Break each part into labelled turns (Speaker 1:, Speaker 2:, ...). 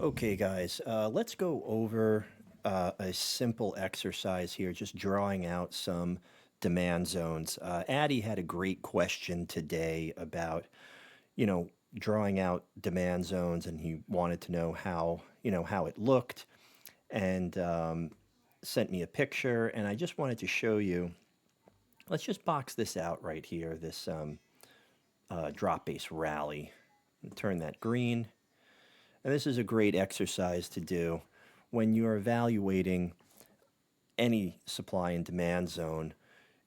Speaker 1: Okay, guys, let's go over a simple exercise here, just drawing out some demand zones. Addie had a great question today about, you know, drawing out demand zones, and he wanted to know how, how it looked, and sent me a picture, and I just wanted to show you. Let's just box this out right here, this drop base rally. Turn that green. And this is a great exercise to do when you're evaluating any supply and demand zone.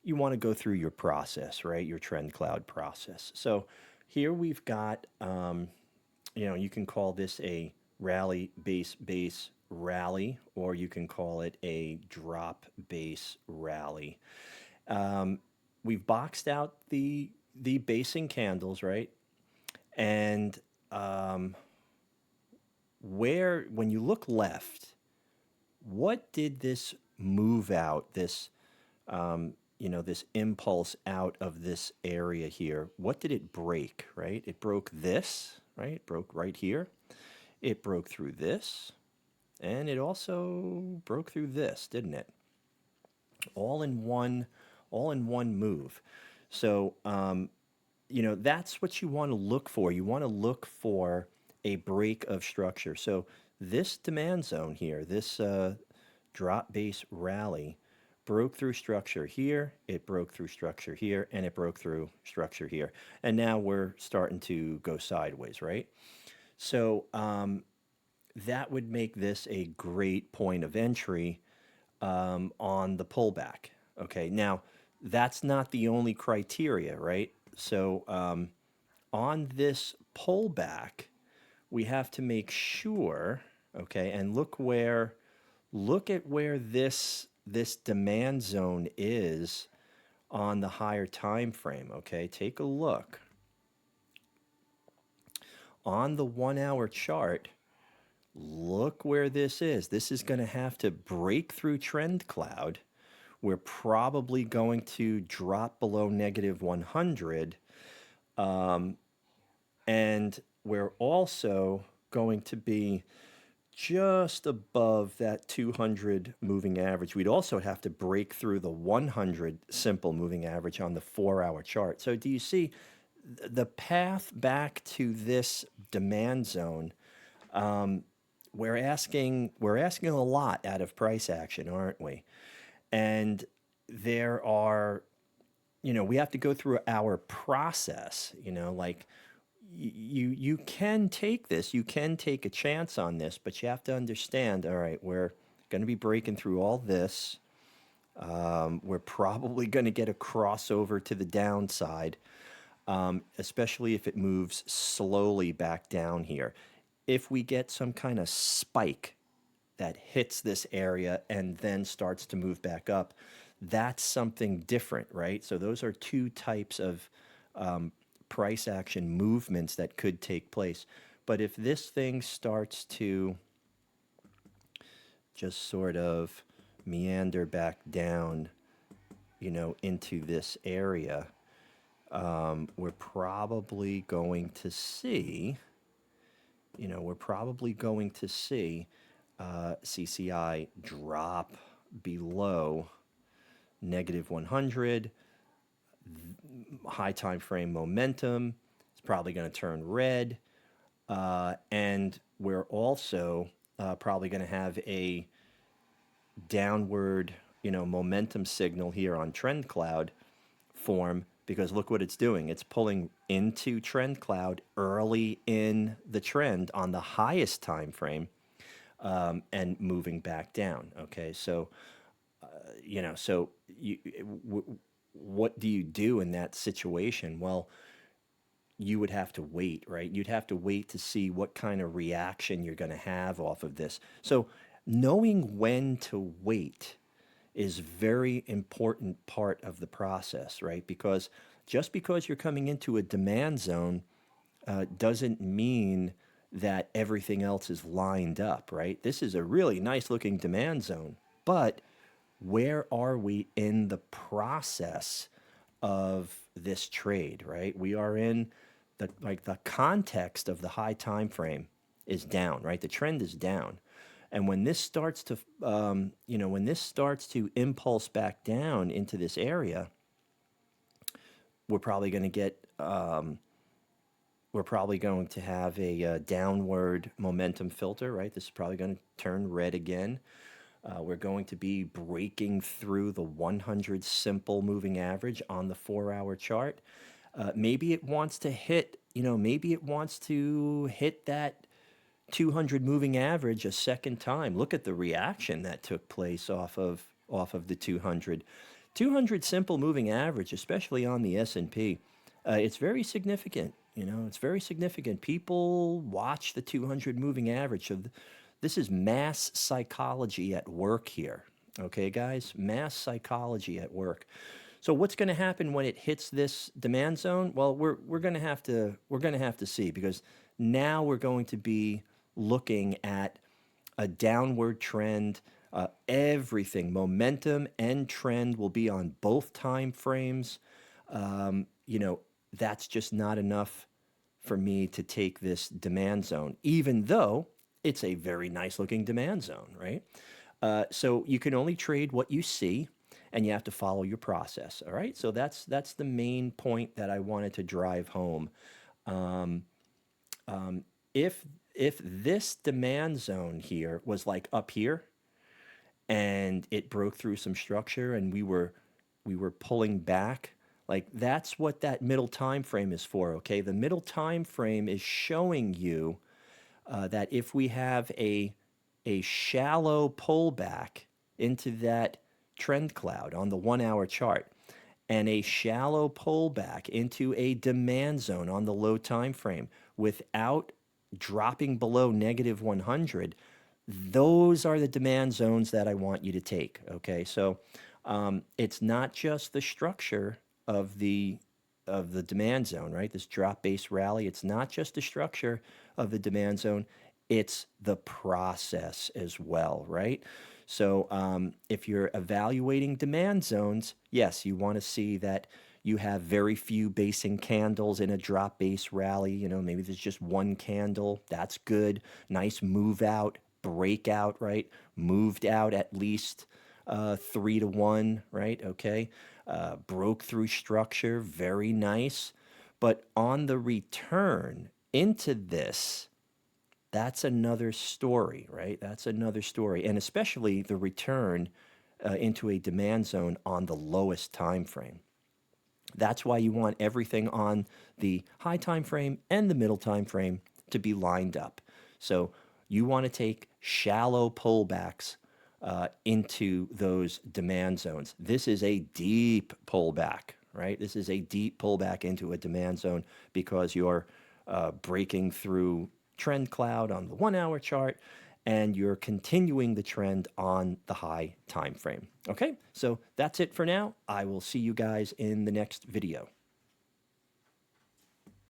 Speaker 1: You want to go through your process, right? Your trend cloud process. So here we've got, you can call this a rally base rally, or you can call it a drop base rally. We've boxed out the basing candles, right? And when you look left, what did this move out, this impulse out of this area here? What did it break, right? It broke this, right? It broke right here. It broke through this, and it also broke through this, didn't it? All in one, all in one move. So, that's what you want to look for. You want to look for a break of structure. So this demand zone here, this drop base rally, broke through structure here, it broke through structure here, and it broke through structure here. And now we're starting to go sideways, right? So that would make this a great point of entry on the pullback. Okay, now that's not the only criteria, right? So on this pullback, we have to make sure, okay, and look at where this demand zone is on the higher time frame, okay? Take a look. On the 1 hour chart, look where this is. This is going to have to break through trend cloud. We're probably going to drop below negative 100. And we're also going to be just above that 200 moving average. We'd also have to break through the 100 simple moving average on the 4 hour chart. So do you see the path back to this demand zone? We're asking a lot out of price action, aren't we? And there are, we have to go through our process, like you can take this, you can take a chance on this, but you have to understand, all right, we're going to be breaking through all this. We're probably going to get a crossover to the downside, especially if it moves slowly back down here. If we get some kind of spike that hits this area and then starts to move back up, that's something different, right? So those are two types of price action movements that could take place. But if this thing starts to just sort of meander back down, into this area, we're probably going to see, CCI drop below negative 100. High time frame momentum is probably going to turn red. And we're also probably going to have a downward, momentum signal here on trend cloud form, because look what it's doing. It's pulling into trend cloud early in the trend on the highest time frame, and moving back down. Okay, so what do you do in that situation? Well, you would have to wait, right? You'd have to wait to see what kind of reaction you're going to have off of this. So knowing when to wait is very important part of the process, right? Because just because you're coming into a demand zone doesn't mean that everything else is lined up, right? This is a really nice looking demand zone, but where are we in the process of this trade, right? We are in the context of the high time frame, is down, right? The trend is down. And when this starts to, when this starts to impulse back down into this area, we're probably going to get, we're probably going to have a downward momentum filter, right? This is probably going to turn red again. We're going to be breaking through the 100 simple moving average on the 4-hour chart. Maybe it wants to hit, maybe it wants to hit that 200 moving average a second time. Look at the reaction that took place off of the 200. 200 simple moving average, especially on the S&P. It's very significant. It's very significant. People watch the 200 moving average. So this is mass psychology at work here. Okay, guys, mass psychology at work. So what's going to happen when it hits this demand zone? Well, we're going to have to see, because now we're going to be looking at a downward trend. Everything, momentum and trend, will be on both time frames. That's just not enough for me to take this demand zone, even though it's a very nice looking demand zone, right? So you can only trade what you see, and you have to follow your process. All right. So that's the main point that I wanted to drive home. If this demand zone here was like up here, and it broke through some structure, and we were pulling back, like, that's what that middle time frame is for. Okay, the middle time frame is showing you that if we have a shallow pullback into that trend cloud on the 1-hour chart, and a shallow pullback into a demand zone on the low time frame without dropping below negative 100, those are the demand zones that I want you to take. Okay, so it's not just the structure of the demand zone, right? This drop base rally. It's not just the structure of the demand zone. It's the process as well, right? So if you're evaluating demand zones, yes, you want to see that you have very few basing candles in a drop base rally. Maybe there's just one candle. That's good. Nice move out, breakout, right? Moved out at least 3 to 1, right? Okay. Broke through structure, very nice. But on the return into this, that's another story, right? That's another story. And especially the return into a demand zone on the lowest time frame. That's why you want everything on the high time frame and the middle time frame to be lined up. So you want to take shallow pullbacks into those demand zones. This is a deep pullback, right? This is a deep pullback into a demand zone, because you're breaking through trend cloud on the 1-hour chart, and you're continuing the trend on the high time frame. Okay, so that's it for now. I will see you guys in the next video.